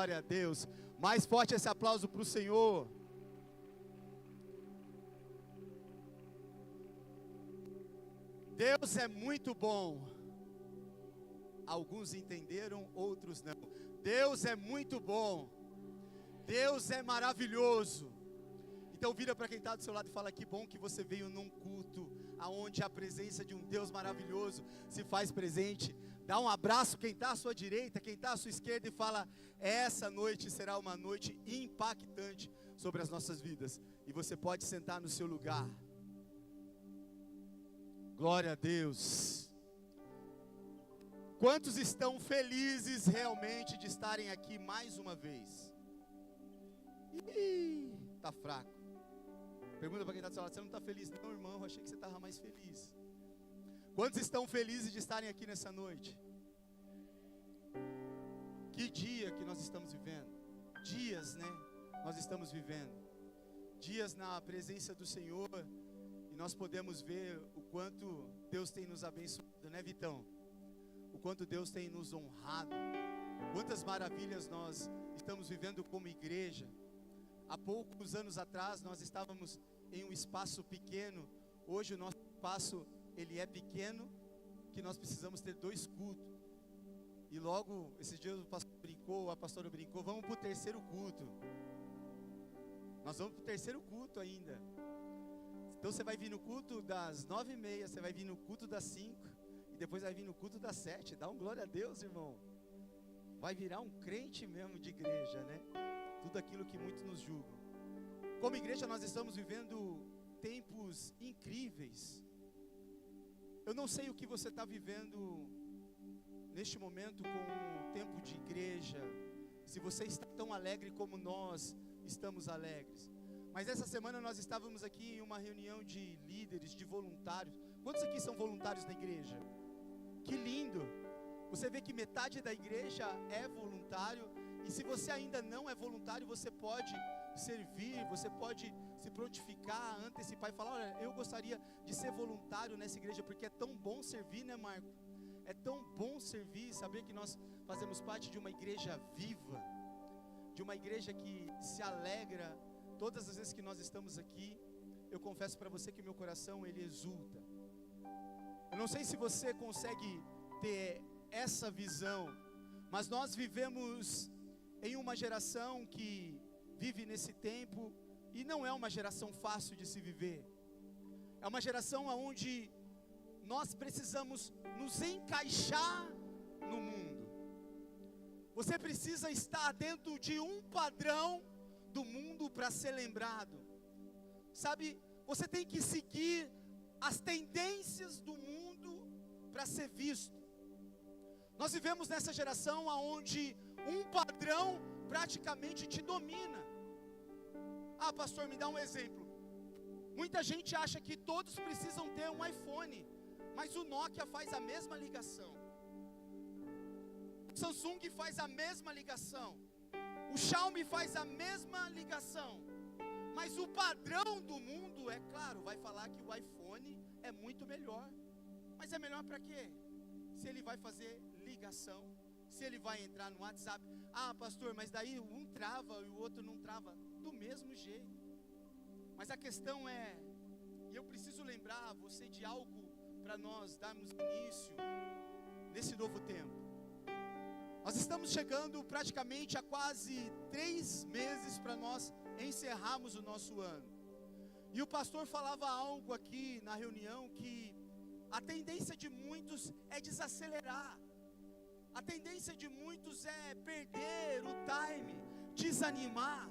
Glória a Deus. Mais forte esse aplauso para o Senhor. Deus é muito bom. Alguns entenderam, outros não. Deus é muito bom. Deus é maravilhoso. Então vira para quem está do seu lado e fala: que bom que você veio num culto aonde a presença de um Deus maravilhoso se faz presente. Dá um abraço quem está à sua direita, quem está à sua esquerda, e fala: essa noite será uma noite impactante sobre as nossas vidas. E você pode sentar no seu lugar. Glória a Deus. Quantos estão felizes realmente de estarem aqui mais uma vez? Está fraco. Pergunta para quem está do seu lado: você não está feliz? Não, irmão, eu achei que você estava mais feliz. Quantos estão felizes de estarem aqui nessa noite? Que dia que nós estamos vivendo? Dias, né? Nós estamos vivendo. Dias na presença do Senhor. E nós podemos ver o quanto Deus tem nos abençoado, né, Vitão? O quanto Deus tem nos honrado. Quantas maravilhas nós estamos vivendo como igreja. Há poucos anos atrás nós estávamos em um espaço pequeno. Hoje o nosso espaço, ele é pequeno, que nós precisamos ter 2 cultos. E logo, esses dias o pastor brincou, a pastora brincou: vamos para o 3º culto. Nós vamos para o 3º culto ainda. Então você vai vir no culto das 9h30, você vai vir no culto das 5, e depois vai vir no culto das 7. Dá um glória a Deus, irmão. Vai virar um crente mesmo de igreja, né? Tudo aquilo que muitos nos julgam. Como igreja nós estamos vivendo tempos incríveis. Eu não sei o que você está vivendo neste momento com o tempo de igreja, se você está tão alegre como nós estamos alegres. Mas essa semana nós estávamos aqui em uma reunião de líderes, de voluntários. Quantos aqui são voluntários na igreja? Que lindo! Você vê que metade da igreja é voluntário. E se você ainda não é voluntário, você pode servir, você pode se prontificar, antecipar e falar: olha, eu gostaria de ser voluntário nessa igreja, porque é tão bom servir, né, Marco? É tão bom servir, saber que nós fazemos parte de uma igreja viva, de uma igreja que se alegra todas as vezes que nós estamos aqui. Eu confesso para você que meu coração, ele exulta. Eu não sei se você consegue ter essa visão, mas nós vivemos em uma geração que vive nesse tempo, e não é uma geração fácil de se viver. É uma geração onde nós precisamos nos encaixar no mundo. Você precisa estar dentro de um padrão do mundo para ser lembrado. Sabe, você tem que seguir as tendências do mundo para ser visto. Nós vivemos nessa geração onde um padrão praticamente te domina. Ah, pastor, me dá um exemplo. Muita gente acha que todos precisam ter um iPhone, mas o Nokia faz a mesma ligação, o Samsung faz a mesma ligação, o Xiaomi faz a mesma ligação. Mas o padrão do mundo, é claro, vai falar que o iPhone é muito melhor. Mas é melhor para quê? Se ele vai fazer ligação, se ele vai entrar no WhatsApp. Ah, pastor, mas daí um trava e o outro não trava. Do mesmo jeito. Mas a questão é, e eu preciso lembrar você de algo para nós darmos início nesse novo tempo. Nós estamos chegando praticamente a quase 3 meses para nós encerrarmos o nosso ano. E o pastor falava algo aqui na reunião, que a tendência de muitos é desacelerar. A tendência de muitos é perder o time, desanimar.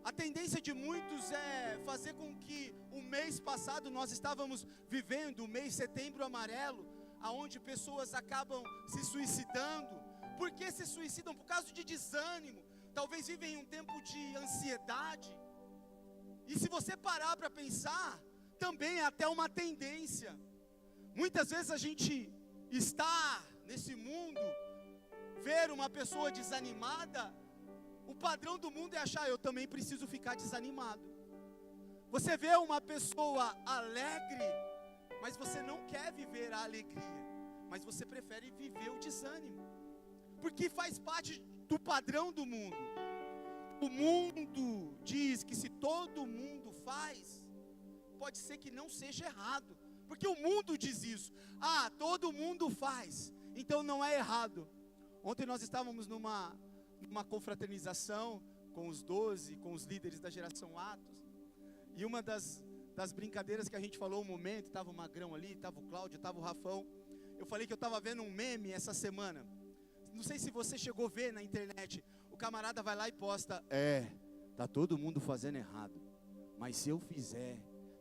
A tendência de muitos é fazer com que o mês passado nós estávamos vivendo o mês Setembro Amarelo, aonde pessoas acabam se suicidando. Por que se suicidam? Por causa de desânimo. Talvez vivem um tempo de ansiedade. E se você parar para pensar, também é até uma tendência. Muitas vezes a gente está nesse mundo, ver uma pessoa desanimada, o padrão do mundo é achar: eu também preciso ficar desanimado. Você vê uma pessoa alegre, mas você não quer viver a alegria, mas você prefere viver o desânimo, porque faz parte do padrão do mundo. O mundo diz que se todo mundo faz, pode ser que não seja errado, porque o mundo diz isso. Ah, todo mundo faz, então não é errado. Ontem nós estávamos numa confraternização com os 12, com os líderes da geração Atos, e uma das brincadeiras que a gente falou um momento, estava o Magrão ali, estava o Cláudio, estava o Rafão. Eu falei que eu estava vendo um meme essa semana, não sei se você chegou a ver na internet. O camarada vai lá e posta: tá todo mundo fazendo errado, mas se eu fizer,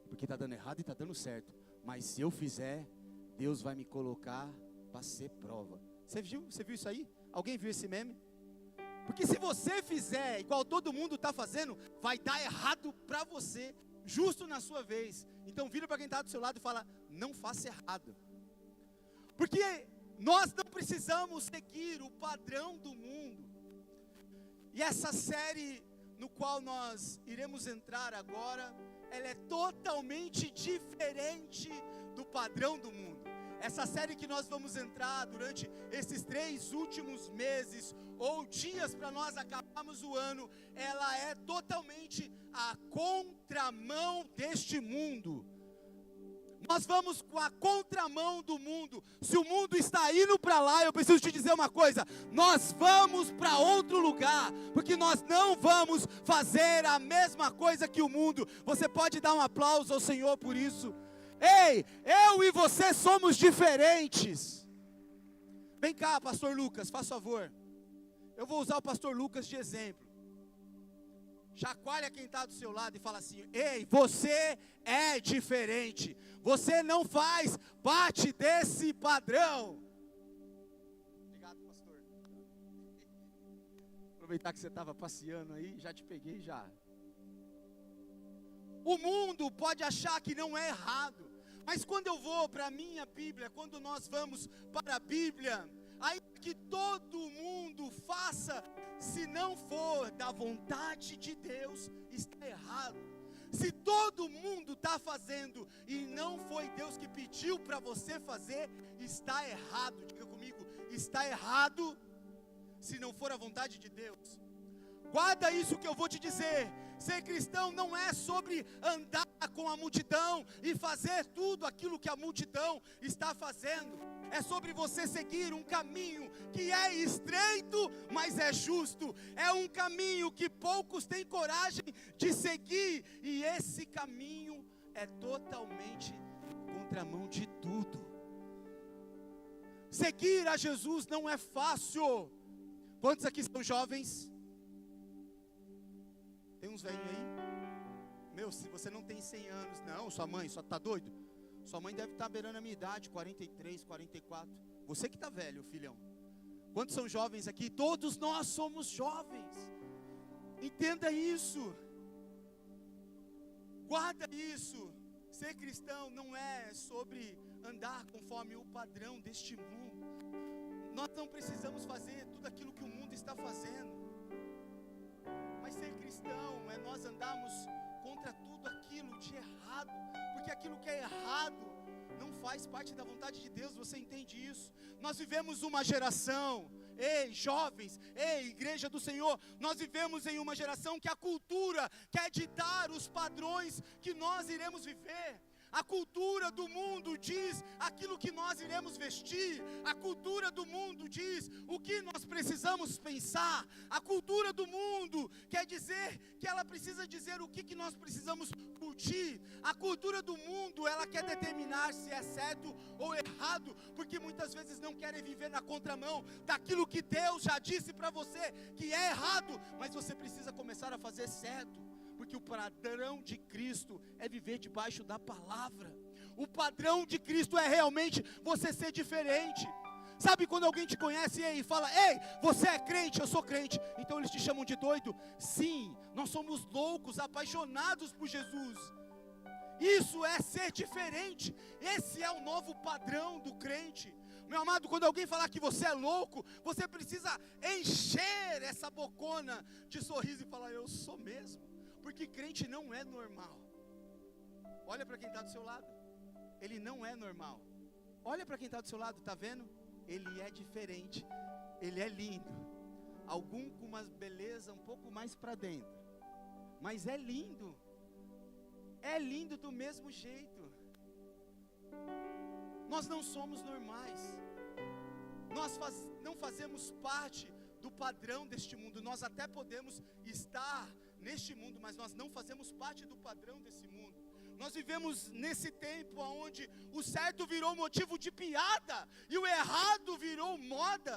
porque tá dando errado e tá dando certo, mas se eu fizer, Deus vai me colocar para ser prova. Você viu isso aí? Alguém viu esse meme? Porque se você fizer igual todo mundo está fazendo, vai dar errado para você, justo na sua vez. Então vira para quem está do seu lado e fala: não faça errado. Porque nós não precisamos seguir o padrão do mundo. E essa série no qual nós iremos entrar agora, ela é totalmente diferente do padrão do mundo. Essa série que nós vamos entrar durante esses 3 últimos meses, ou dias para nós acabarmos o ano, ela é totalmente a contramão deste mundo. Nós vamos com a contramão do mundo. Se o mundo está indo para lá, eu preciso te dizer uma coisa: nós vamos para outro lugar, porque nós não vamos fazer a mesma coisa que o mundo. Você pode dar um aplauso ao Senhor por isso? Ei, eu e você somos diferentes. Vem cá, pastor Lucas, faz favor. Eu vou usar o pastor Lucas de exemplo. Chacoalha quem está do seu lado e fala assim: ei, você é diferente. Você não faz parte desse padrão. Obrigado, pastor. Aproveitar que você estava passeando aí, já te peguei já. O mundo pode achar que não é errado, mas quando eu vou para a minha Bíblia, quando nós vamos para a Bíblia, aí que todo mundo faça, se não for da vontade de Deus, está errado. Se todo mundo está fazendo e não foi Deus que pediu para você fazer, está errado. Diga comigo: está errado se não for a vontade de Deus. Guarda isso que eu vou te dizer. Ser cristão não é sobre andar com a multidão e fazer tudo aquilo que a multidão está fazendo. É sobre você seguir um caminho que é estreito, mas é justo. É um caminho que poucos têm coragem de seguir. E esse caminho é totalmente contramão de tudo. Seguir a Jesus não é fácil. Quantos aqui são jovens? Tem uns velhinhos aí? Meu, se você não tem 100 anos, não, sua mãe, só tá doido? Sua mãe deve estar beirando a minha idade, 43, 44. Você que está velho, filhão. Quantos são jovens aqui? Todos nós somos jovens. Entenda isso. Guarda isso. Ser cristão não é sobre andar conforme o padrão deste mundo. Nós não precisamos fazer tudo aquilo que o mundo está fazendo. Mas ser cristão é nós andarmos contra tudo aquilo de errado, porque aquilo que é errado não faz parte da vontade de Deus. Você entende isso? Nós vivemos uma geração, ei jovens, ei igreja do Senhor, nós vivemos em uma geração que a cultura quer ditar os padrões que nós iremos viver. A cultura do mundo diz aquilo que nós iremos vestir. A cultura do mundo diz o que nós precisamos pensar. A cultura do mundo quer dizer que ela precisa dizer o que nós precisamos curtir. A cultura do mundo, ela quer determinar se é certo ou errado, porque muitas vezes não querem viver na contramão daquilo que Deus já disse para você que é errado, mas você precisa começar a fazer certo. Porque o padrão de Cristo é viver debaixo da palavra. O padrão de Cristo é realmente você ser diferente. Sabe quando alguém te conhece e fala: ei, você é crente, eu sou crente, então eles te chamam de doido? Sim, nós somos loucos, apaixonados por Jesus. Isso é ser diferente. Esse é o novo padrão do crente. Meu amado, quando alguém falar que você é louco, você precisa encher essa bocona de sorriso e falar: eu sou mesmo. Porque crente não é normal. Olha para quem está do seu lado. Ele não é normal. Olha para quem está do seu lado, está vendo? Ele é diferente. Ele é lindo. algum com uma beleza um pouco mais para dentro, mas é lindo do mesmo jeito. Nós não somos normais, nós não fazemos parte do padrão deste mundo. Nós até podemos estar neste mundo, mas nós não fazemos parte do padrão desse mundo. Nós vivemos nesse tempo onde o certo virou motivo de piada e o errado virou moda.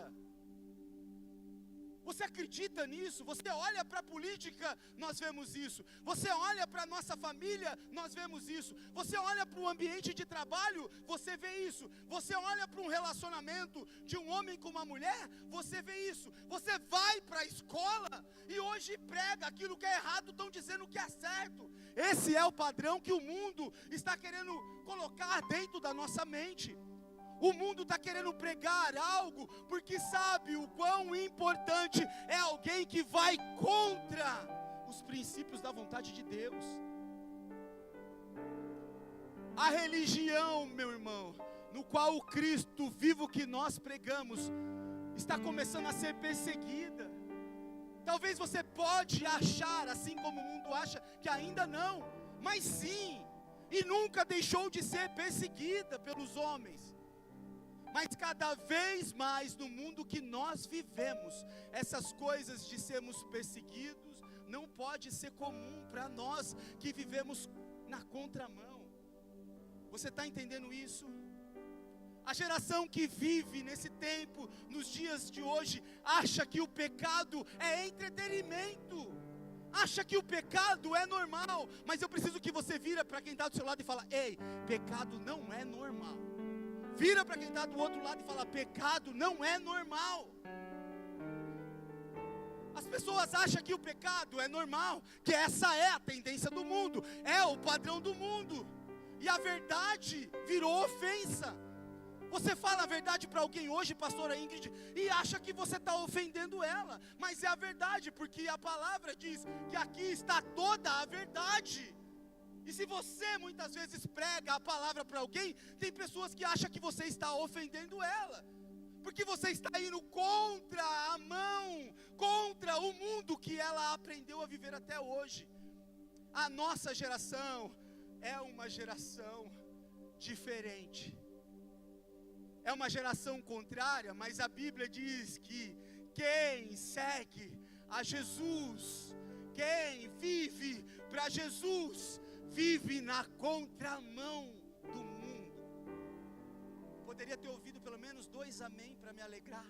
Você acredita nisso? Você olha para a política, nós vemos isso. Você olha para a nossa família, nós vemos isso. Você olha para o ambiente de trabalho, você vê isso. Você olha para um relacionamento de um homem com uma mulher, você vê isso. Você vai para a escola e hoje prega aquilo que é errado, estão dizendo que é certo. Esse é o padrão que o mundo está querendo colocar dentro da nossa mente. O mundo está querendo pregar algo, porque sabe o quão importante é alguém que vai contra os princípios da vontade de Deus. A religião, meu irmão, no qual o Cristo vivo que nós pregamos, está começando a ser perseguida. Talvez você pode achar, assim como o mundo acha, que ainda não, mas sim, e nunca deixou de ser perseguida pelos homens. Mas cada vez mais no mundo que nós vivemos, essas coisas de sermos perseguidos não pode ser comum para nós que vivemos na contramão. Você está entendendo isso? A geração que vive nesse tempo, nos dias de hoje, acha que o pecado é entretenimento, acha que o pecado é normal. Mas eu preciso que você vira para quem está do seu lado e fala: ei, pecado não é normal. Vira para quem está do outro lado e fala: pecado não é normal. As pessoas acham que o pecado é normal, que essa é a tendência do mundo, é o padrão do mundo. E a verdade virou ofensa. Você fala a verdade para alguém hoje, pastora Ingrid, e acha que você está ofendendo ela. Mas é a verdade, porque a palavra diz que aqui está toda a verdade. E se você muitas vezes prega a palavra para alguém, tem pessoas que acham que você está ofendendo ela, porque você está indo contra a mão, contra o mundo que ela aprendeu a viver até hoje. A nossa geração é uma geração diferente, é uma geração contrária, mas a Bíblia diz que quem segue a Jesus, quem vive para Jesus, vive na contramão do mundo. Poderia ter ouvido pelo menos 2 amém para me alegrar.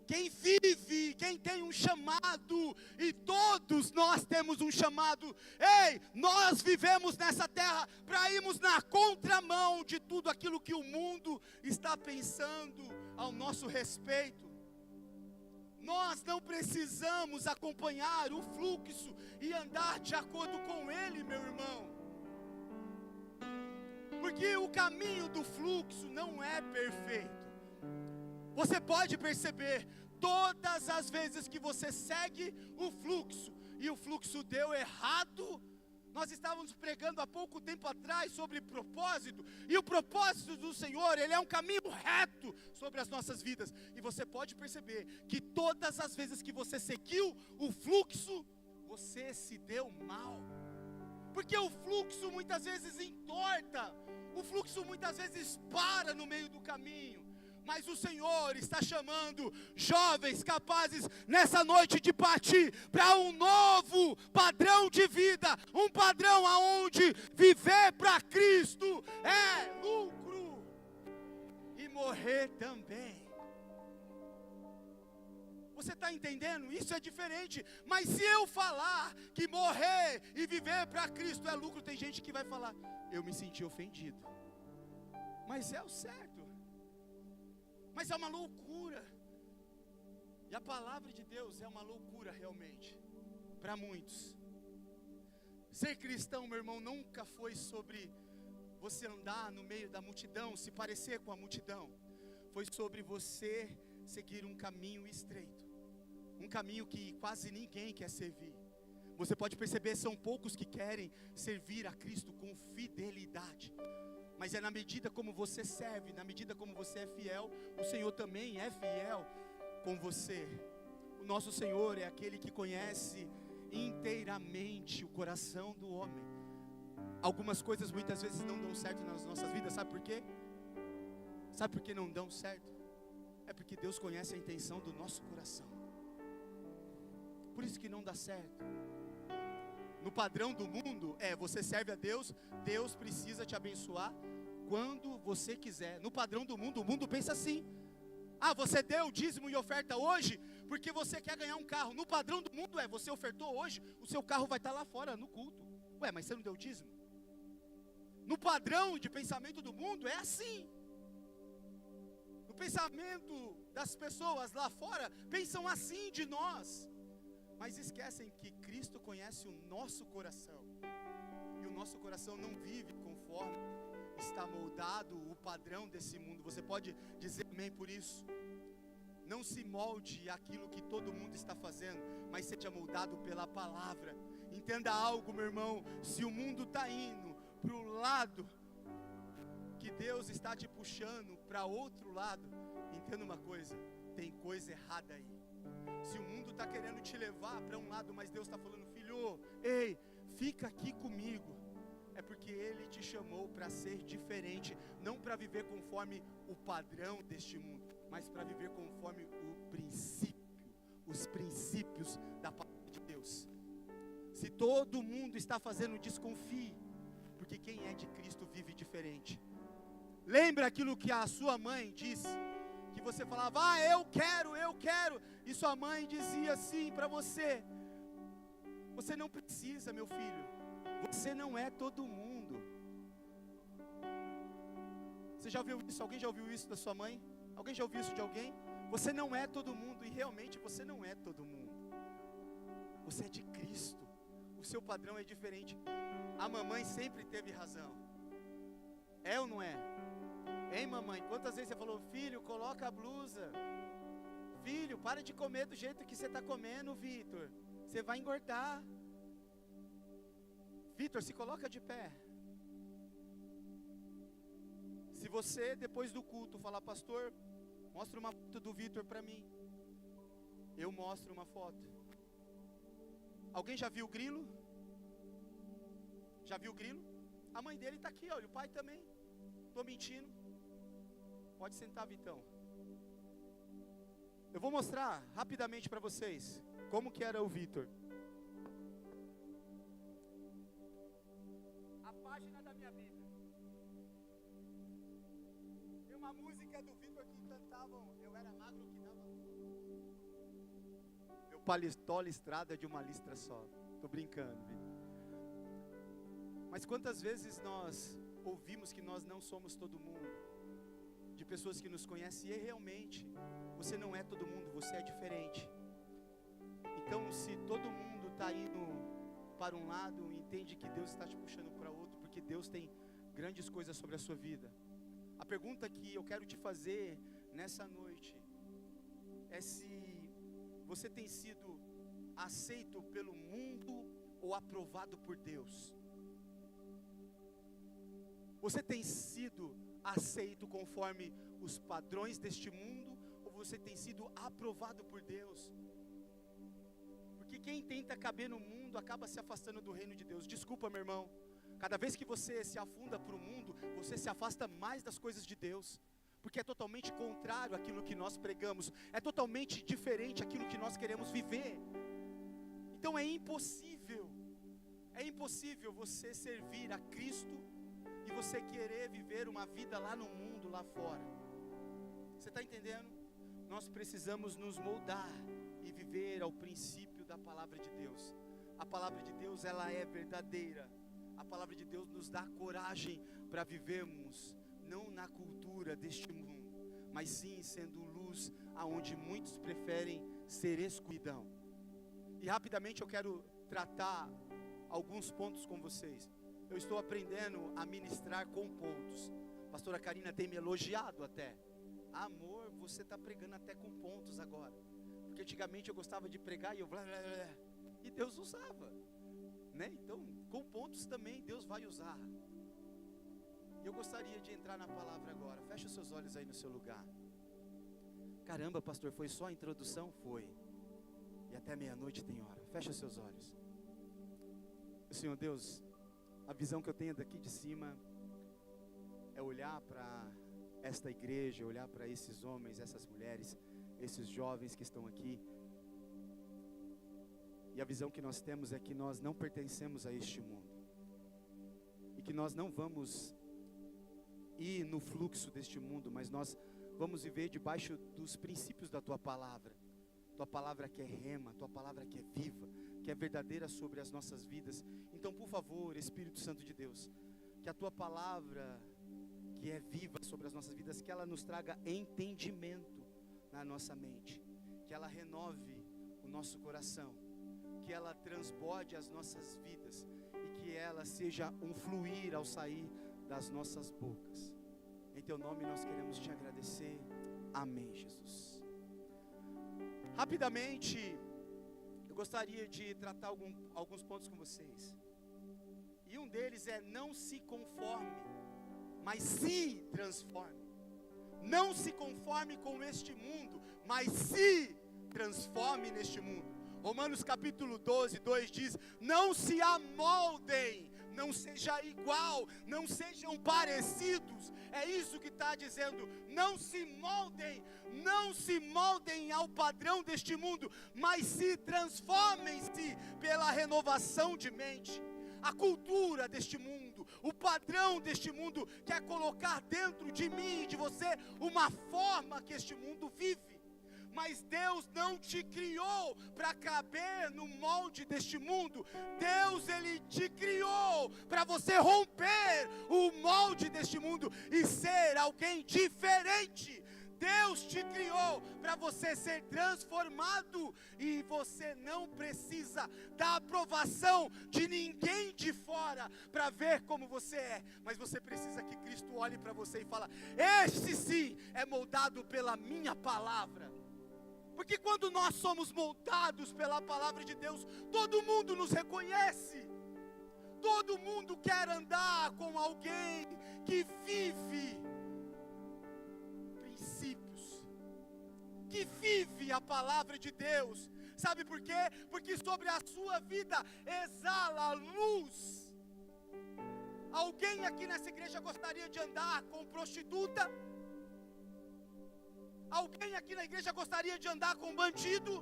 Quem vive, quem tem um chamado, e todos nós temos um chamado. Ei, nós vivemos nessa terra para irmos na contramão de tudo aquilo que o mundo está pensando ao nosso respeito. Nós não precisamos acompanhar o fluxo e andar de acordo com ele, meu irmão. Porque o caminho do fluxo não é perfeito. Você pode perceber, todas as vezes que você segue o fluxo, e o fluxo deu errado. Nós estávamos pregando há pouco tempo atrás sobre propósito, e o propósito do Senhor, ele é um caminho reto sobre as nossas vidas. E você pode perceber que todas as vezes que você seguiu o fluxo, você se deu mal. Porque o fluxo muitas vezes entorta, o fluxo muitas vezes para no meio do caminho. Mas o Senhor está chamando jovens capazes nessa noite de partir para um novo padrão de vida, um padrão aonde viver para Cristo é lucro e morrer também. Você está entendendo? Isso é diferente. Mas se eu falar que morrer e viver para Cristo é lucro, tem gente que vai falar: eu me senti ofendido. Mas é o certo. Mas é uma loucura. E a palavra de Deus é uma loucura realmente, para muitos. Ser cristão, meu irmão, nunca foi sobre você andar no meio da multidão, se parecer com a multidão. Foi sobre você seguir um caminho estreito, um caminho que quase ninguém quer servir. Você pode perceber, são poucos que querem servir a Cristo com fidelidade. Mas é na medida como você serve, na medida como você é fiel, o Senhor também é fiel. com você. O nosso Senhor é aquele que conhece inteiramente o coração do homem. Algumas coisas muitas vezes não dão certo nas nossas vidas, sabe por quê? Sabe por que não dão certo? É porque Deus conhece a intenção do nosso coração. Por isso que não dá certo. No padrão do mundo, você serve a Deus, Deus precisa te abençoar quando você quiser. No padrão do mundo, o mundo pensa assim: você deu dízimo e oferta hoje porque você quer ganhar um carro. No padrão do mundo você ofertou hoje, o seu carro vai estar lá fora no culto. Mas você não deu dízimo? No padrão de pensamento do mundo é assim. No pensamento das pessoas lá fora, pensam assim de nós, mas esquecem que Cristo conhece o nosso coração, e o nosso coração não vive conforme está moldado o padrão desse mundo. Você pode dizer amém por isso? Não se molde aquilo que todo mundo está fazendo, mas seja moldado pela palavra. Entenda algo, meu irmão: se o mundo está indo para o lado que Deus está te puxando para outro lado, entenda uma coisa: tem coisa errada aí. Se o mundo está querendo te levar para um lado, mas Deus está falando: filho, ei, fica aqui comigo, é porque Ele te chamou para ser diferente, não para viver conforme o padrão deste mundo, mas para viver conforme os princípios da palavra de Deus. Se todo mundo está fazendo, desconfie, porque quem é de Cristo vive diferente. Lembra aquilo que a sua mãe disse, que você falava: eu quero, e sua mãe dizia assim para você: você não precisa, meu filho, você não é todo mundo. Você já ouviu isso? Alguém já ouviu isso da sua mãe? Alguém já ouviu isso de alguém? Você não é todo mundo, e realmente você não é todo mundo. Você é de Cristo, o seu padrão é diferente. A mamãe sempre teve razão, é ou não é? Hein, mamãe? Quantas vezes você falou: filho, coloca a blusa, filho, para de comer do jeito que você está comendo, Vitor, você vai engordar, Vitor, se coloca de pé. Se você depois do culto falar: pastor, mostra uma foto do Vitor para mim, eu mostro uma foto. Alguém já viu o grilo? Já viu o grilo? A mãe dele está aqui, olha, o pai também. Estou mentindo? Pode sentar, Vitão. Eu vou mostrar rapidamente para vocês como que era o Vitor. A página da minha Bíblia. Tem uma música do Vitor que cantavam: eu era magro que dava. Meu paletó listrado é de uma listra só. Estou brincando, Vitor. Mas quantas vezes nós ouvimos que nós não somos todo mundo, de pessoas que nos conhecem, e realmente você não é todo mundo, você é diferente. Então, se todo mundo está indo para um lado, entende que Deus está te puxando para outro, porque Deus tem grandes coisas sobre a sua vida. A pergunta que eu quero te fazer nessa noite é se você tem sido aceito pelo mundo ou aprovado por Deus. Você tem sido aceito conforme os padrões deste mundo, ou você tem sido aprovado por Deus? Porque quem tenta caber no mundo acaba se afastando do reino de Deus. Desculpa, meu irmão, cada vez que você se afunda para o mundo, você se afasta mais das coisas de Deus, porque é totalmente contrário àquilo que nós pregamos, é totalmente diferente àquilo que nós queremos viver. Então é impossível você servir a Cristo e você querer viver uma vida lá no mundo, lá fora. Você está entendendo? Nós precisamos nos moldar e viver ao princípio da palavra de Deus. A palavra de Deus, ela é verdadeira. A palavra de Deus nos dá coragem para vivermos, não na cultura deste mundo, mas sim sendo luz aonde muitos preferem ser escuridão. E rapidamente eu quero tratar alguns pontos com vocês. Eu estou aprendendo a ministrar com pontos. A pastora Karina tem me elogiado até. Amor, você está pregando até com pontos agora. Porque antigamente eu gostava de pregar e eu blá blá blá, e Deus usava, né? Então, com pontos também Deus vai usar. Eu gostaria de entrar na palavra agora. Feche os seus olhos aí no seu lugar. Caramba, pastor, foi só a introdução? Foi. E até meia-noite tem hora. Fecha os seus olhos. Senhor Deus, a visão que eu tenho daqui de cima é olhar para esta igreja, olhar para esses homens, essas mulheres, esses jovens que estão aqui. E a visão que nós temos é que nós não pertencemos a este mundo. E que nós não vamos ir no fluxo deste mundo, mas nós vamos viver debaixo dos princípios da Tua palavra. Tua palavra que é rema, Tua palavra que é viva, que é verdadeira sobre as nossas vidas. Então, por favor, Espírito Santo de Deus, que a Tua palavra que é viva sobre as nossas vidas, que ela nos traga entendimento na nossa mente, que ela renove o nosso coração, que ela transborde as nossas vidas e que ela seja um fluir ao sair das nossas bocas. Em Teu nome nós queremos Te agradecer. Amém, Jesus. Rapidamente, eu gostaria de tratar alguns pontos com vocês. E um deles é: não se conforme, mas se transforme. Não se conforme com este mundo, mas se transforme neste mundo. Romanos capítulo 12, 2 diz: não se amoldem, não seja igual, não sejam parecidos. É isso que está dizendo. Não se moldem ao padrão deste mundo, mas se transformem-se pela renovação de mente. A cultura deste mundo, o padrão deste mundo quer colocar dentro de mim e de você uma forma que este mundo vive. Mas Deus não te criou para caber no molde deste mundo. Deus, Ele te criou para você romper o molde deste mundo e ser alguém diferente. Deus te criou para você ser transformado e você não precisa da aprovação de ninguém de fora para ver como você é, mas você precisa que Cristo olhe para você e fala: este sim é moldado pela minha palavra. Porque quando nós somos moldados pela palavra de Deus, todo mundo nos reconhece. Todo mundo quer andar com alguém que vive princípios, que vive a palavra de Deus. Sabe por quê? Porque sobre a sua vida exala a luz. Alguém aqui nessa igreja gostaria de andar com prostituta? Alguém aqui na igreja gostaria de andar com bandido?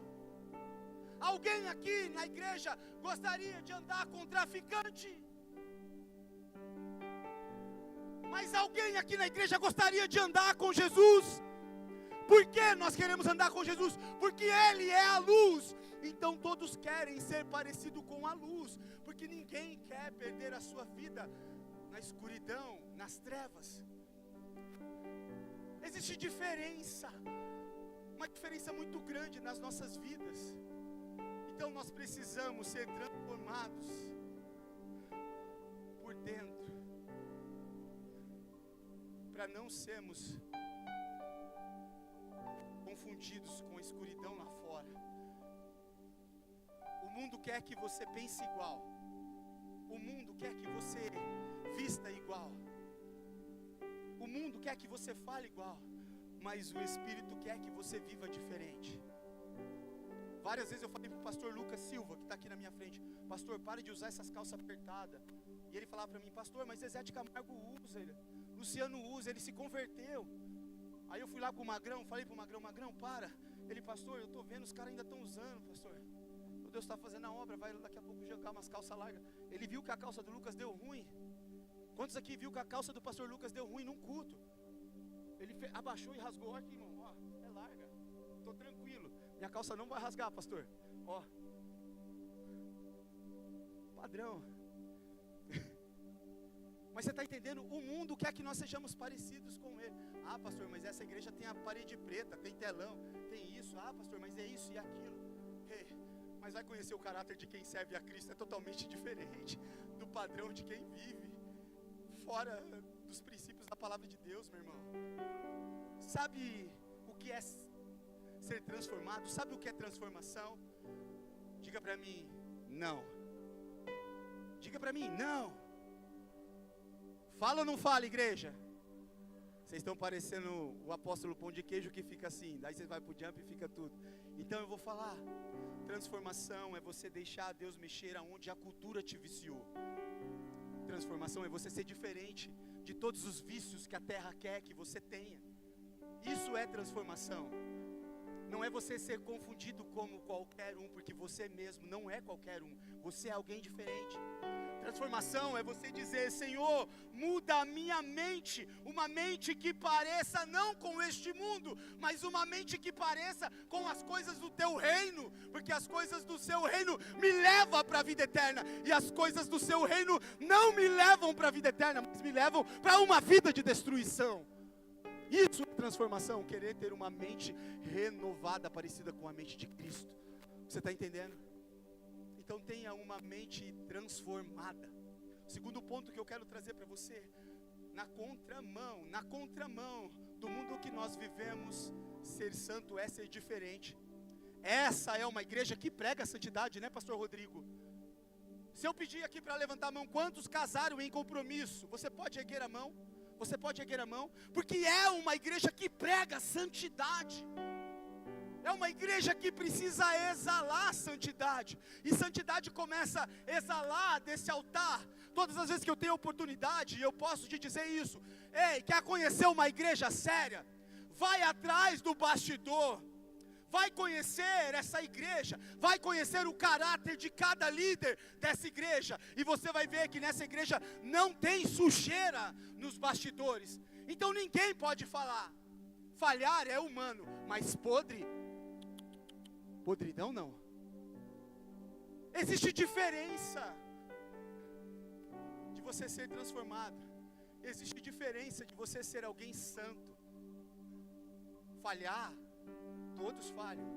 Alguém aqui na igreja gostaria de andar com traficante? Mas alguém aqui na igreja gostaria de andar com Jesus? Por que nós queremos andar com Jesus? Porque Ele é a luz. Então todos querem ser parecidos com a luz, porque ninguém quer perder a sua vida na escuridão, nas trevas. Existe diferença, uma diferença muito grande nas nossas vidas. Então nós precisamos ser transformados por dentro, para não sermos confundidos com a escuridão lá fora. O mundo quer que você pense igual, o mundo quer que você vista igual, o mundo quer que você fale igual, mas o Espírito quer que você viva diferente. Várias vezes eu falei para o pastor Lucas Silva, que está aqui na minha frente: pastor, pare de usar essas calças apertadas. E ele falava para mim: pastor, mas Zezé de Camargo usa, Luciano usa, ele se converteu. Aí eu fui lá para o Magrão, falei para o Magrão: Magrão, para. Ele: pastor, eu estou vendo, os caras ainda estão usando, pastor. Deus está fazendo a obra, vai daqui a pouco jogar umas calças largas. Ele viu que a calça do Lucas deu ruim. Quantos aqui viu que a calça do pastor Lucas deu ruim num culto? Ele abaixou e rasgou. Aqui, irmão, ó, é larga, estou tranquilo, minha calça não vai rasgar, pastor. Ó, padrão. Mas você está entendendo? O mundo quer que nós sejamos parecidos com ele. Ah, pastor, mas essa igreja tem a parede preta, tem telão, tem isso. Ah, pastor, mas é isso e aquilo. Hey, mas vai conhecer o caráter de quem serve a Cristo, é totalmente diferente do padrão de quem vive fora dos princípios da palavra de Deus, meu irmão. Sabe o que é ser transformado? Sabe o que é transformação? Diga para mim: não. Diga para mim: não. Fala ou não fala, igreja? Vocês estão parecendo o apóstolo Pão de Queijo que fica assim, daí você vai pro jump e fica tudo. Então eu vou falar, transformação é você deixar Deus mexer aonde a cultura te viciou. Transformação é você ser diferente de todos os vícios que a terra quer que você tenha. Isso é transformação. Não é você ser confundido como qualquer um, porque você mesmo não é qualquer um, você é alguém diferente. Transformação é você dizer: Senhor, muda a minha mente, uma mente que pareça não com este mundo, mas uma mente que pareça com as coisas do teu reino, porque as coisas do seu reino me levam para a vida eterna, e as coisas do seu reino não me levam para a vida eterna, mas me levam para uma vida de destruição. Isso é transformação, querer ter uma mente renovada, parecida com a mente de Cristo. Você está entendendo? Então tenha uma mente transformada. Segundo ponto que eu quero trazer para você, na contramão do mundo que nós vivemos, ser santo é ser diferente. Essa é uma igreja que prega a santidade, né, pastor Rodrigo? Se eu pedir aqui para levantar a mão, quantos casaram em compromisso? Você pode erguer a mão? Você pode erguer a mão? Porque é uma igreja que prega santidade. É uma igreja que precisa exalar santidade. E santidade começa a exalar desse altar. Todas as vezes que eu tenho oportunidade, eu posso te dizer isso. Ei, quer conhecer uma igreja séria? Vai atrás do bastidor. Vai conhecer essa igreja, vai conhecer o caráter de cada líder dessa igreja, e você vai ver que nessa igreja não tem sujeira nos bastidores. Então ninguém pode falar. Falhar é humano, mas podridão não. Existe diferença de você ser transformado. Existe diferença de você ser alguém santo. Falhar, todos falham,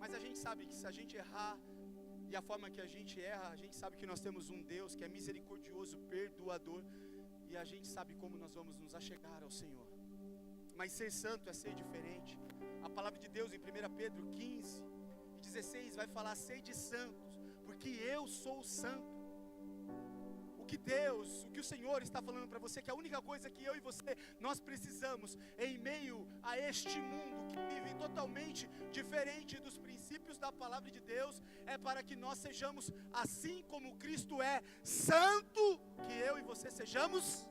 mas a gente sabe que se a gente errar, e a forma que a gente erra, a gente sabe que nós temos um Deus que é misericordioso, perdoador, e a gente sabe como nós vamos nos achegar ao Senhor. Mas ser santo é ser diferente. A palavra de Deus em 1 Pedro 15:16 vai falar: sede santos, porque eu sou santo. O que o Senhor está falando para você, que a única coisa que eu e você, nós precisamos, em meio a este mundo que vive totalmente diferente dos princípios da palavra de Deus, é para que nós sejamos, assim como Cristo é santo, que eu e você sejamos.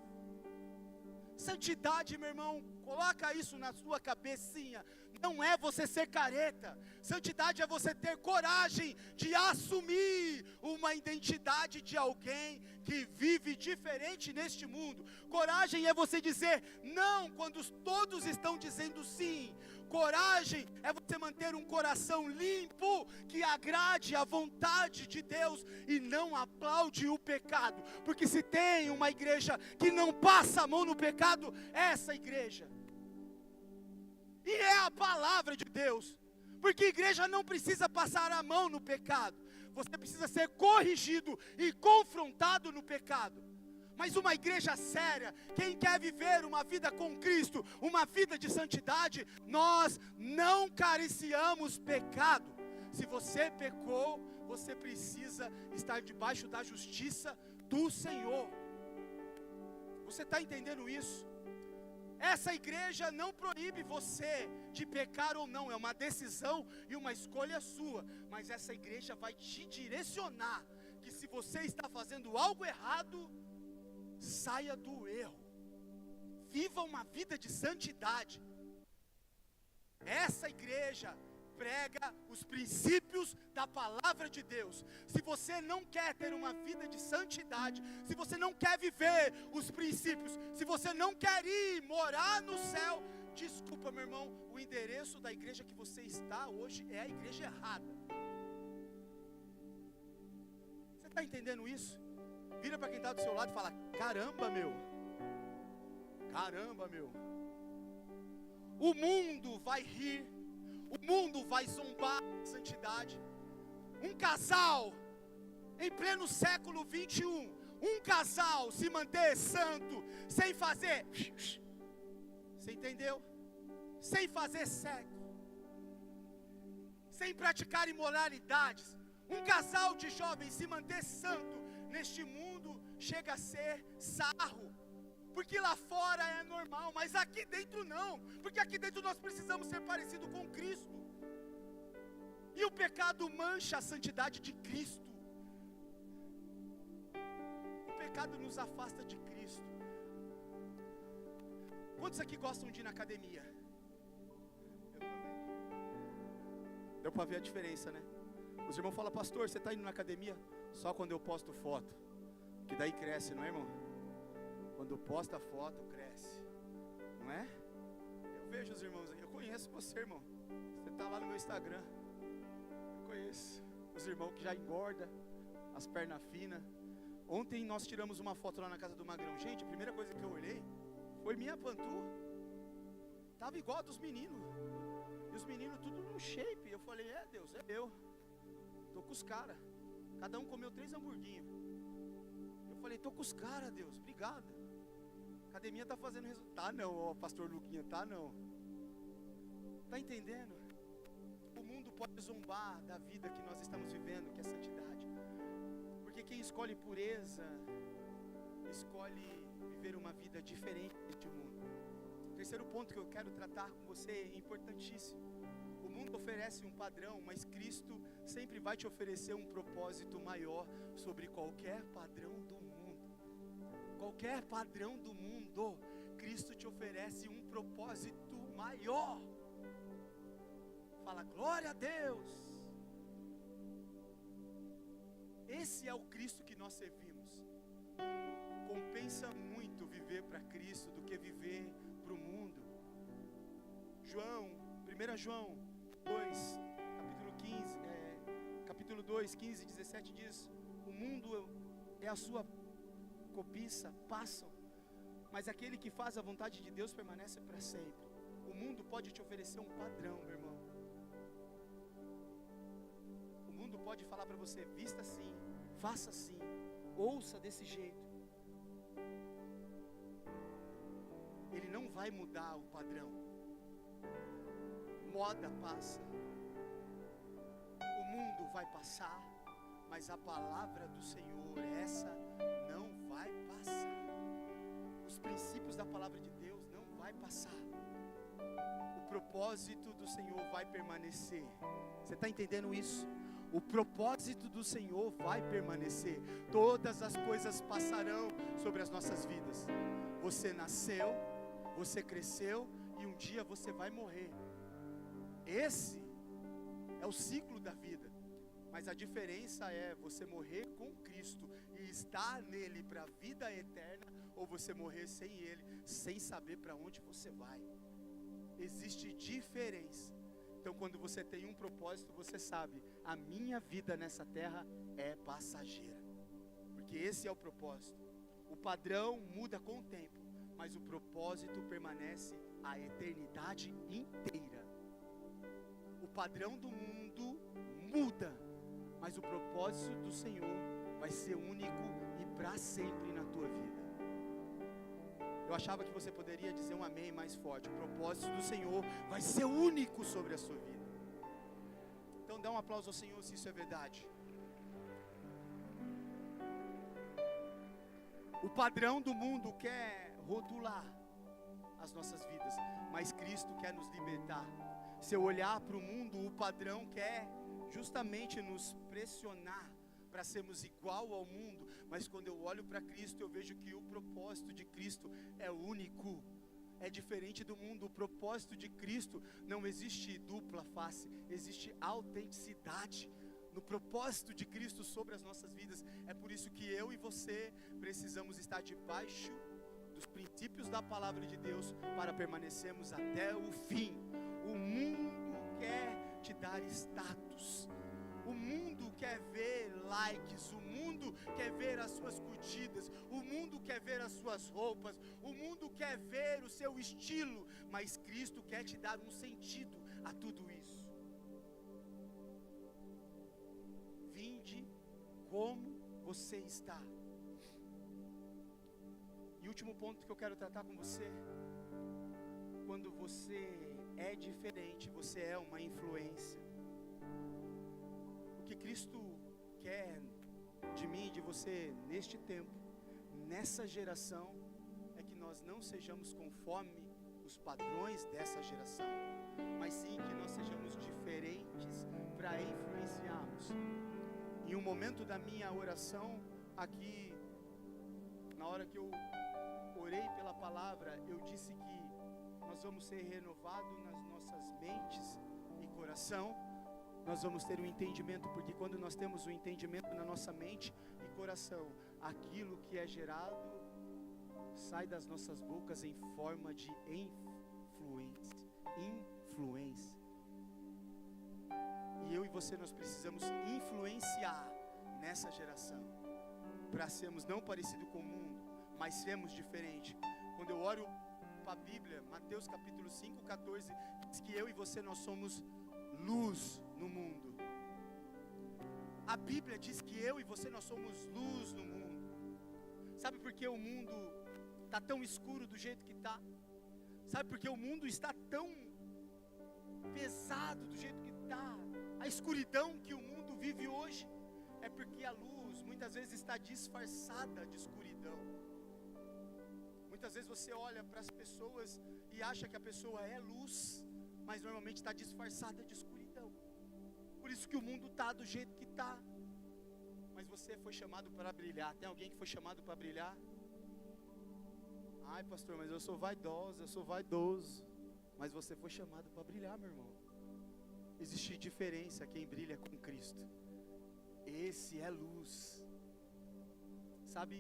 Santidade, meu irmão, coloca isso na sua cabecinha. Não é você ser careta. Santidade é você ter coragem de assumir uma identidade de alguém que vive diferente neste mundo. Coragem é você dizer não quando todos estão dizendo sim. Coragem é você manter um coração limpo, que agrade a vontade de Deus e não aplaude o pecado. Porque se tem uma igreja que não passa a mão no pecado, é essa igreja. E é a palavra de Deus. Porque a igreja não precisa passar a mão no pecado. Você precisa ser corrigido e confrontado no pecado. Mas uma igreja séria, quem quer viver uma vida com Cristo, uma vida de santidade, nós não cariciamos pecado. Se você pecou, você precisa estar debaixo da justiça do Senhor. Você está entendendo isso? Essa igreja não proíbe você de pecar ou não, é uma decisão e uma escolha sua. Mas essa igreja vai te direcionar, que se você está fazendo algo errado, saia do erro, viva uma vida de santidade. Essa igreja prega os princípios da palavra de Deus. Se você não quer ter uma vida de santidade, se você não quer viver os princípios, se você não quer ir morar no céu, desculpa, meu irmão, o endereço da igreja que você está hoje é a igreja errada. Você está entendendo isso? Vira para quem está do seu lado e fala: caramba, meu. O mundo vai rir, o mundo vai zombar de santidade. Um casal, em pleno século 21, um casal se manter santo, sem fazer, você entendeu? Sem fazer sexo, sem praticar imoralidades. Um casal de jovens se manter santo neste mundo chega a ser sarro. porque lá fora é normal, mas aqui dentro não, porque aqui dentro nós precisamos ser parecidos com Cristo, e o pecado mancha a santidade de Cristo, o pecado nos afasta de Cristo. Quantos aqui gostam de ir na academia? Eu também. Deu para ver a diferença, né? Os irmãos falam: pastor, você está indo na academia? Só quando eu posto foto, que daí cresce, não é, irmão? Quando posta foto, cresce, não é? Eu vejo os irmãos aí, eu conheço você, irmão. Você está lá no meu Instagram. Eu conheço os irmãos que já engorda, as pernas finas. Ontem nós tiramos uma foto lá na casa do Magrão. Gente, a primeira coisa que eu olhei foi minha panturra. Estava igual a dos meninos. E os meninos tudo no shape. Eu falei: é Deus, é eu. Tô com os caras. Cada um comeu 3 hamburguinhos. Eu falei: tô com os caras, Deus, obrigado. Academia está fazendo resultado. Tá não, ó, pastor Luquinha, tá não. Tá entendendo? O mundo pode zombar da vida que nós estamos vivendo, que é santidade. Porque quem escolhe pureza, escolhe viver uma vida diferente deste mundo. O terceiro ponto que eu quero tratar com você é importantíssimo. O mundo oferece um padrão, mas Cristo sempre vai te oferecer um propósito maior sobre qualquer padrão do mundo. Qualquer padrão do mundo, Cristo te oferece um propósito maior. Fala glória a Deus. Esse é o Cristo que nós servimos. Compensa muito viver para Cristo do que viver para o mundo. 1 João 2, capítulo 2, 15, 17 diz: o mundo é a sua cobiça, passam, mas aquele que faz a vontade de Deus permanece para sempre. O mundo pode te oferecer um padrão, meu irmão. O mundo pode falar para você: vista assim, faça assim, ouça desse jeito. Ele não vai mudar o padrão. Moda passa, o mundo vai passar, mas a palavra do Senhor, essa não vai passar. Os princípios da palavra de Deus não vai passar. O propósito do Senhor vai permanecer. Você está entendendo isso? O propósito do Senhor vai permanecer. Todas as coisas passarão sobre as nossas vidas. Você nasceu, você cresceu e um dia você vai morrer. Esse é o ciclo da vida. Mas a diferença é você morrer com Cristo e estar nele para a vida eterna, ou você morrer sem ele, sem saber para onde você vai. Existe diferença. Então quando você tem um propósito, você sabe: a minha vida nessa terra é passageira. Porque esse é o propósito. O padrão muda com o tempo, mas o propósito permanece a eternidade inteira. O padrão do mundo muda, mas o propósito do Senhor vai ser único e para sempre na tua vida. Eu achava que você poderia dizer um amém mais forte. O propósito do Senhor vai ser único sobre a sua vida. Então dá um aplauso ao Senhor se isso é verdade. O padrão do mundo quer rotular as nossas vidas, mas Cristo quer nos libertar. Se eu olhar para o mundo, o padrão quer justamente nos pressionar para sermos igual ao mundo, mas quando eu olho para Cristo, eu vejo que o propósito de Cristo é único, é diferente do mundo. O propósito de Cristo não existe dupla face, existe autenticidade no propósito de Cristo sobre as nossas vidas. É por isso que eu e você precisamos estar debaixo dos princípios da palavra de Deus para permanecermos até o fim. O mundo quer te dar status, o mundo quer ver likes, o mundo quer ver as suas curtidas, o mundo quer ver as suas roupas, o mundo quer ver o seu estilo, mas Cristo quer te dar um sentido a tudo isso. Vinde como você está. E último ponto que eu quero tratar com você: quando você é diferente, você é uma influência. O que Cristo quer de mim e de você neste tempo, nessa geração, é que nós nós não sejamos conforme os padrões dessa geração, mas sim que nós sejamos diferentes para influenciarmos. Em um momento da minha oração aqui, na hora que eu orei pela palavra, eu disse que nós vamos ser renovados nas nossas mentes e coração. Nós vamos ter um entendimento, porque quando nós temos um entendimento na nossa mente e coração, aquilo que é gerado sai das nossas bocas em forma de influência. E eu e você, nós precisamos influenciar nessa geração, para sermos não parecidos com o mundo, mas sermos diferentes. Quando eu olho para a Bíblia, Mateus capítulo 5:14, diz que eu e você, nós somos luz no mundo. A Bíblia diz que eu e você, nós somos luz no mundo. Sabe por que o mundo está tão escuro do jeito que está? Sabe por que o mundo está tão pesado do jeito que está? A escuridão que o mundo vive hoje é porque a luz muitas vezes está disfarçada de escuridão. Muitas vezes você olha para as pessoas e acha que a pessoa é luz, mas normalmente está disfarçada de escuridão. Por isso que o mundo está do jeito que está. Mas você foi chamado para brilhar. Tem alguém que foi chamado para brilhar? Ai, pastor, mas eu sou vaidoso, eu sou vaidoso. Mas você foi chamado para brilhar, meu irmão. Existe diferença quem brilha com Cristo. Esse é luz. Sabe?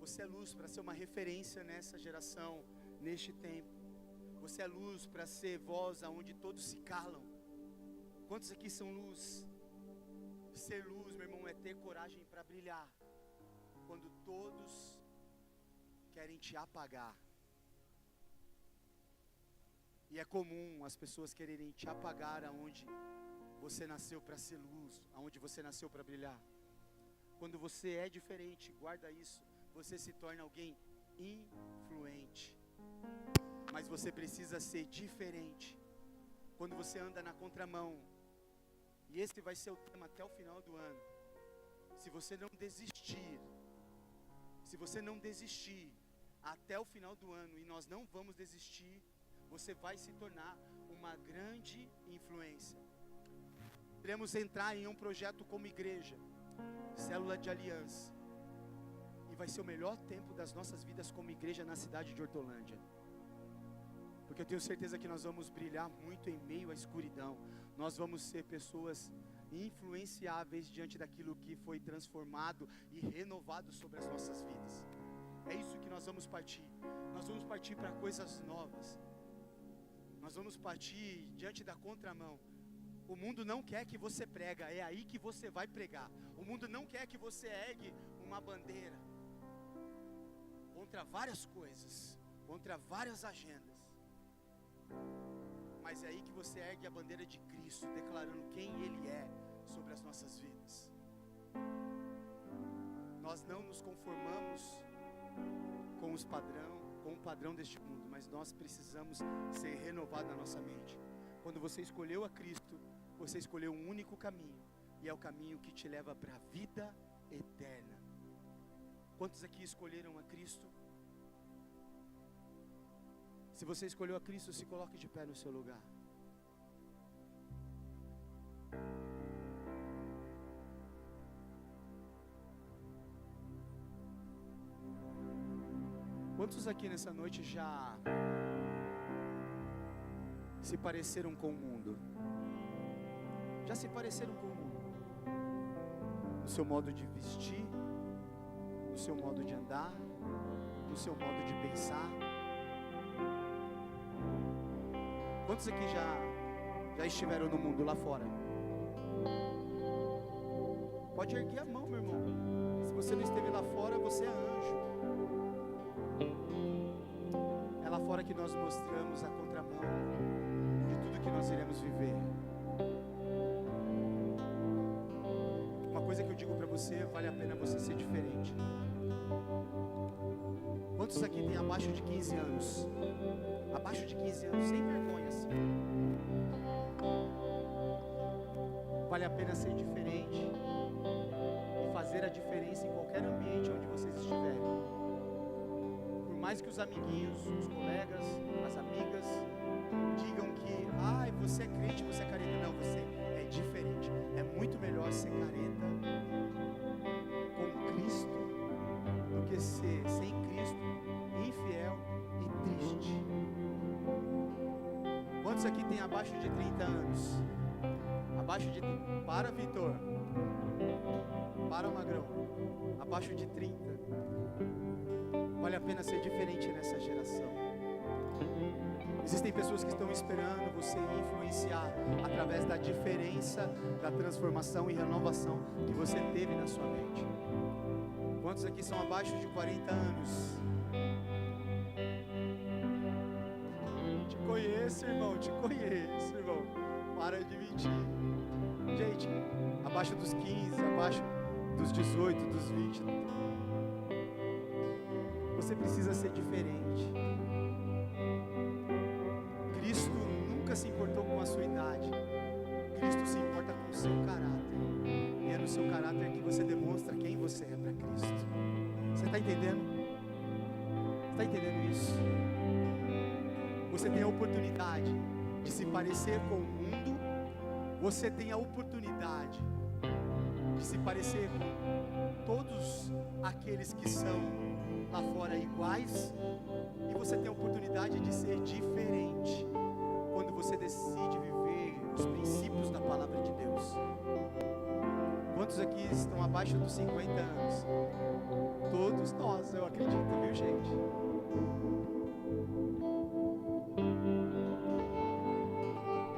Você é luz para ser uma referência nessa geração, neste tempo. Você é luz para ser voz aonde todos se calam. Quantos aqui são luz? Ser luz, meu irmão, é ter coragem para brilhar quando todos querem te apagar. E é comum as pessoas quererem te apagar aonde você nasceu para ser luz, aonde você nasceu para brilhar. Quando você é diferente, guarda isso, você se torna alguém influente. Mas você precisa ser diferente. Quando você anda na contramão, e esse vai ser o tema até o final do ano. Se você não desistir, até o final do ano, e nós não vamos desistir, você vai se tornar uma grande influência. Iremos entrar em um projeto como igreja, célula de aliança, e vai ser o melhor tempo das nossas vidas como igreja na cidade de Hortolândia, porque eu tenho certeza que nós vamos brilhar muito em meio à escuridão. Nós vamos ser pessoas influenciáveis diante daquilo que foi transformado e renovado sobre as nossas vidas. É isso que nós vamos partir. Nós vamos partir para coisas novas. Nós vamos partir diante da contramão. O mundo não quer que você prega, é aí que você vai pregar. O mundo não quer que você ergue uma bandeira contra várias coisas, contra várias agendas. Mas é aí que você ergue a bandeira de Cristo, declarando quem Ele é sobre as nossas vidas. Nós não nos conformamos com o padrão deste mundo, mas nós precisamos ser renovados na nossa mente. Quando você escolheu a Cristo, você escolheu um único caminho, e é o caminho que te leva para a vida eterna. Quantos aqui escolheram a Cristo? Se você escolheu a Cristo, se coloque de pé no seu lugar. Quantos aqui nessa noite já se pareceram com o mundo? Já se pareceram com o mundo? No seu modo de vestir, no seu modo de andar, no seu modo de pensar. Quantos aqui já estiveram no mundo lá fora? Pode erguer a mão, meu irmão. Se você não esteve lá fora, você é anjo. É lá fora que nós mostramos a contramão de tudo que nós iremos viver. Uma coisa que eu digo para você, vale a pena você ser diferente. Quantos aqui tem abaixo de 15 anos? Abaixo de 15 anos, sem vergonha assim. Vale a pena ser diferente e fazer a diferença em qualquer ambiente onde vocês estiverem. Por mais que os amiguinhos, os colegas, as amigas digam que, você é crente, você é careta. Não, você é diferente. É muito melhor ser careta com Cristo do que ser sem Cristo, infiel e triste. Quantos aqui tem abaixo de 30 anos? Abaixo de... Para, Vitor. Para, Magrão. Abaixo de 30. Vale a pena ser diferente nessa geração. Existem pessoas que estão esperando você influenciar através da diferença, da transformação e renovação que você teve na sua mente. Quantos aqui são abaixo de 40 anos? Te conheço, irmão, para de mentir. Gente, abaixo dos 15, abaixo dos 18, dos 20. Você precisa ser diferente. Cristo nunca se importou com a sua idade. Cristo se importa com o seu caráter. E é no seu caráter que você demonstra quem você é para Cristo. Você está entendendo? Está entendendo isso? Você tem a oportunidade de se parecer com o mundo. Você tem a oportunidade de se parecer com todos aqueles que são lá fora iguais. E você tem a oportunidade de ser diferente quando você decide viver os princípios da palavra de Deus. Quantos aqui estão abaixo dos 50 anos? Todos nós, eu acredito, viu, gente?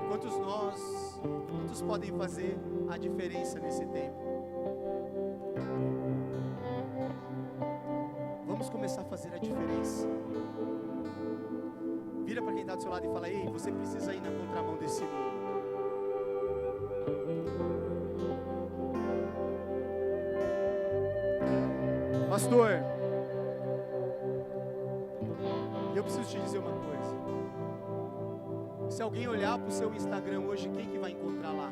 Quantos podem fazer a diferença nesse tempo? Vamos começar a fazer a diferença. Vira para quem está do seu lado e fala: ei, você precisa ir na contramão desse mundo. Pastor, eu preciso te dizer uma coisa. Se alguém olhar para o seu Instagram hoje, quem que vai encontrar lá?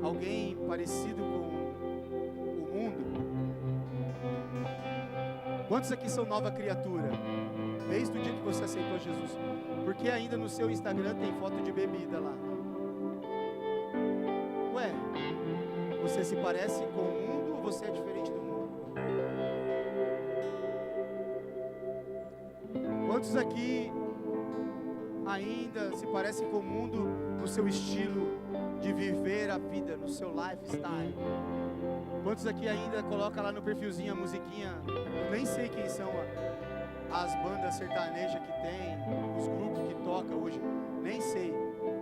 Alguém parecido com o mundo? Quantos aqui são nova criatura? Desde o dia que você aceitou Jesus. Porque ainda no seu Instagram tem foto de bebida lá. Ué, você se parece com o mundo ou você é diferente do mundo? Quantos aqui ainda se parece com o mundo no seu estilo de viver a vida, no seu lifestyle? Quantos aqui ainda coloca lá no perfilzinho a musiquinha? Eu nem sei quem são as bandas sertanejas que tem, os grupos que toca hoje, nem sei.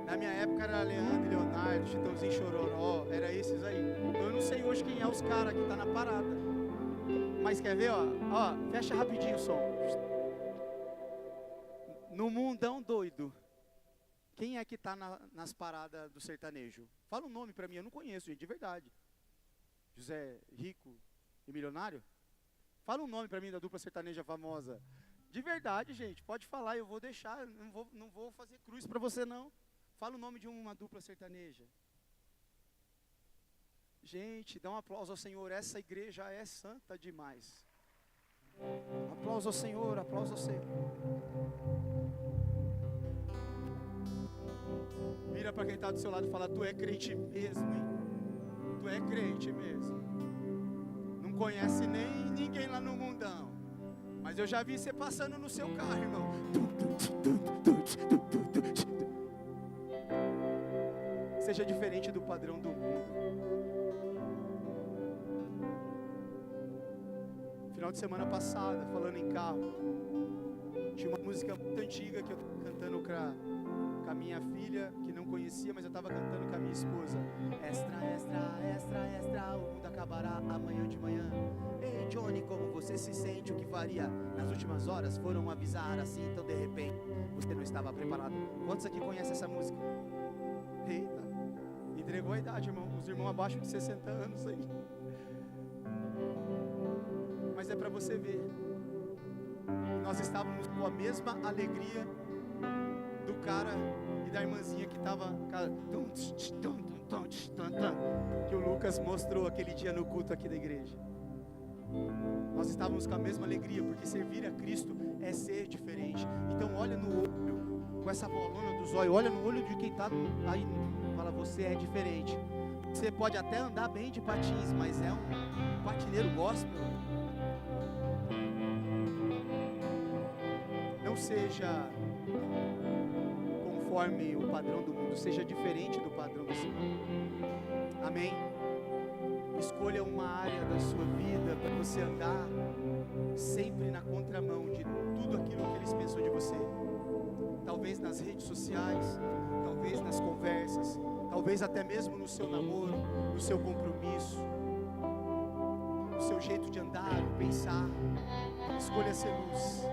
Na minha época era Leandro, Leonardo, Chitãozinho Chororó, era esses aí. Então eu não sei hoje quem é os caras que tá na parada. Mas quer ver, ó, fecha rapidinho o som. No mundão doido, quem é que tá nas paradas do sertanejo? Fala um nome pra mim, eu não conheço, gente, de verdade. José Rico e Milionário? Fala um nome pra mim da dupla sertaneja famosa. De verdade, gente, pode falar, eu vou deixar, não vou fazer cruz pra você não. Fala o nome de uma dupla sertaneja. Gente, dá um aplauso ao Senhor, essa igreja é santa demais. Aplauso ao Senhor, aplauso ao Senhor. Vira para quem está do seu lado e fala: tu é crente mesmo, hein? Tu é crente mesmo. Não conhece nem ninguém lá no mundão, mas eu já vi você passando no seu carro, irmão. Seja diferente do padrão do mundo. Final de semana passada, falando em carro, tinha uma música muito antiga que eu estava cantando com a minha filha, que não conhecia, mas eu estava cantando com a minha esposa. Extra, extra, extra, extra, o mundo acabará amanhã de manhã. Ei, Johnny, como você se sente? O que faria nas últimas horas? Foram avisar assim, então de repente você não estava preparado. Quantos aqui conhecem essa música? Eita, entregou a idade, irmão. Os irmãos abaixo de 60 anos aí. Mas é para você ver. Nós estávamos com a mesma alegria do cara e da irmãzinha que estava, que o Lucas mostrou aquele dia no culto aqui da igreja. Nós estávamos com a mesma alegria, porque servir a Cristo é ser diferente. Então olha no olho, com essa bolona dos olhos, olha no olho de quem está aí, fala, você é diferente. Você pode até andar bem de patins, mas é um patineiro gospel. Não seja conforme o padrão do mundo, seja diferente do padrão do Senhor. Amém? Escolha uma área da sua vida para você andar sempre na contramão de tudo aquilo que eles pensam de você. Talvez nas redes sociais, talvez nas conversas, talvez até mesmo no seu namoro, no seu compromisso, no seu jeito de andar, pensar. Escolha ser luz.